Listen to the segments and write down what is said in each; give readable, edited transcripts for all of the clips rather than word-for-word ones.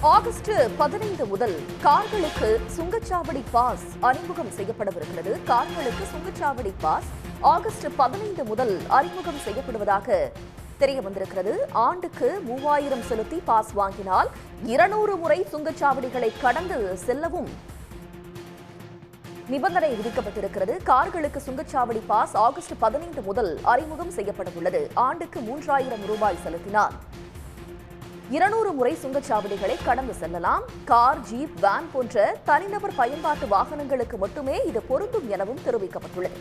August 15 முதல் கார்களுக்கு சுங்கச்சாவடி pass அறிமுகம் செய்யப்படவிருக்கிறது. கார்களுக்கு சுங்கச்சாவடி பாஸ் ஆகஸ்ட் 15 முதல் அறிமுகம் செய்யப்படுவதாக தெரிய வந்திருக்கிறது. ஆண்டுக்கு 3000 செலுத்தி பாஸ் வாங்கினால் 200 முறை சுங்கச்சாவடிகளை கடந்து செல்லவும் நிபந்தனை விதிக்கப்பட்டிருக்கிறது. கார்களுக்கு சுங்கச்சாவடி பாஸ் ஆகஸ்ட் 15 முதல் அறிமுகம் செய்யப்பட உள்ளது. ஆண்டுக்கு 3000 ரூபாய் செலுத்தினால் 200 முறை சுங்கச்சாவடிகளை கடந்து செல்லலாம். கார், ஜீப், வேன் போன்ற தனிநபர் பயன்பாட்டு வாகனங்களுக்கு மட்டுமே இது பொருந்தும் எனவும் தெரிவிக்கப்பட்டுள்ளது.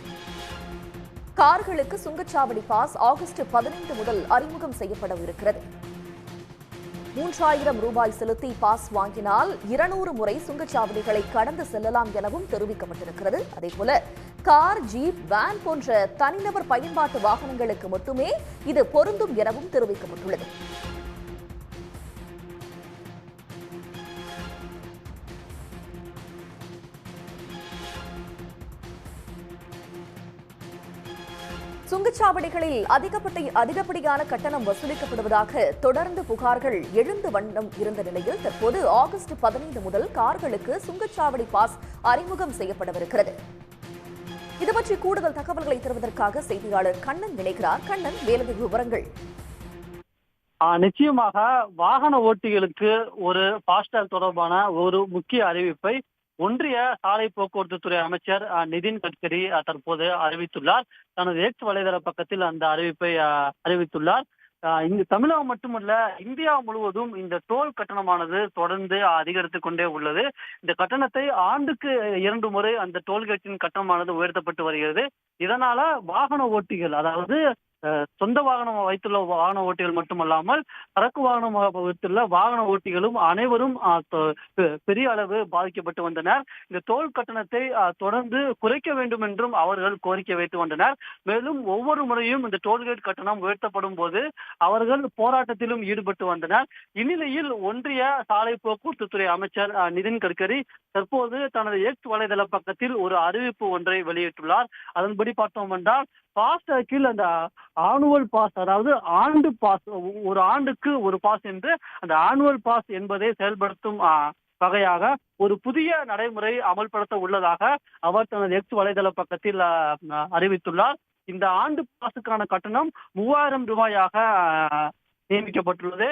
கார்களுக்கு சுங்கச்சாவடி பாஸ் ஆகஸ்ட் 15 முதல் அறிமுகம் செய்யப்படவிருக்கிறது. 3000 ரூபாய் செலுத்தி பாஸ் வாங்கினால் 200 முறை சுங்கச்சாவடிகளை கடந்து செல்லலாம் எனவும் தெரிவிக்கப்பட்டிருக்கிறது. அதேபோல கார், ஜீப், வேன் போன்ற தனிநபர் பயன்பாட்டு வாகனங்களுக்கு மட்டுமே இது பொருந்தும் எனவும் தெரிவிக்கப்பட்டுள்ளது. சுங்கச்சாவடிகளில் அதிகப்படியான கட்டணம் வசூலிக்கப்படுவதாக தொடர்ந்து புகார்கள் எழுந்த வண்ணம் இருந்த நிலையில் தற்போது ஆகஸ்ட் 15 முதல் கார்களுக்கு சுங்கச்சாவடி பாஸ் அறிமுகம் செய்யப்படவிருக்கிறது. இது பற்றி கூடுதல் தகவல்களை தருவதற்காக செய்தியாளர் கண்ணன் இணைகிறார். கண்ணன், மேலதிக விவரங்கள். நிச்சயமாக வாகன ஓட்டிகளுக்கு ஒரு ஃபாஸ்டாக் தொடர்பான ஒரு முக்கிய அறிவிப்பை ஒன்றிய சாலை போக்குவரத்து துறை அமைச்சர் நிதின் கட்கரி தற்போது அறிவித்துள்ளார். தனது எக்ஸ் வலைதள பக்கத்தில் அந்த அறிவிப்பை அறிவித்துள்ளார். இங்கு தமிழகம் மட்டுமல்ல, இந்தியா முழுவதும் இந்த டோல் கட்டணமானது தொடர்ந்து அதிகரித்துக் கொண்டே உள்ளது. இந்த கட்டணத்தை ஆண்டுக்கு 2 முறை அந்த டோல்கேட்டின் கட்டணமானது உயர்த்தப்பட்டு வருகிறது. இதனால வாகன ஓட்டிகள், அதாவது சொந்த வாகனம் வைத்துள்ள வாகன ஓட்டிகள் மட்டுமல்லாமல் சரக்கு வாகனம் வைத்துள்ள வாகன ஓட்டிகளும் அனைவரும் பெரிய அளவு பாதிக்கப்பட்டு வந்தனர். இந்த டோல் கட்டணத்தை தொடர்ந்து குறைக்க வேண்டும் என்றும் அவர்கள் கோரிக்கை வைத்து வந்தனர். மேலும் ஒவ்வொரு முறையும் இந்த டோல்கேட் கட்டணம் உயர்த்தப்படும் போது அவர்கள் போராட்டத்திலும் ஈடுபட்டு வந்தனர். இந்நிலையில் ஒன்றிய சாலை போக்குவரத்து துறை அமைச்சர் நிதின் கட்கரி தற்போது தனது எக்ஸ் வலைதள பக்கத்தில் ஒரு அறிவிப்பு ஒன்றை வெளியிட்டுள்ளார். அதன்படி பார்த்தோம் என்றால் ஃபாஸ்டாக்கில் அந்த ஆனுவல் பாஸ், அதாவது ஆண்டு பாஸ், ஒரு ஆண்டுக்கு ஒரு பாஸ் என்று அந்த ஆனுவல் பாஸ் என்பதை செயல்படுத்தும் வகையாக ஒரு புதிய நடைமுறை அமல்படுத்த உள்ளதாக அவர் தனது எக்ஸ் வலைதள பக்கத்தில் அறிவித்துள்ளார். இந்த ஆண்டு பாஸுக்கான கட்டணம் 3000 ரூபாயாக நியமிக்கப்பட்டுள்ளது.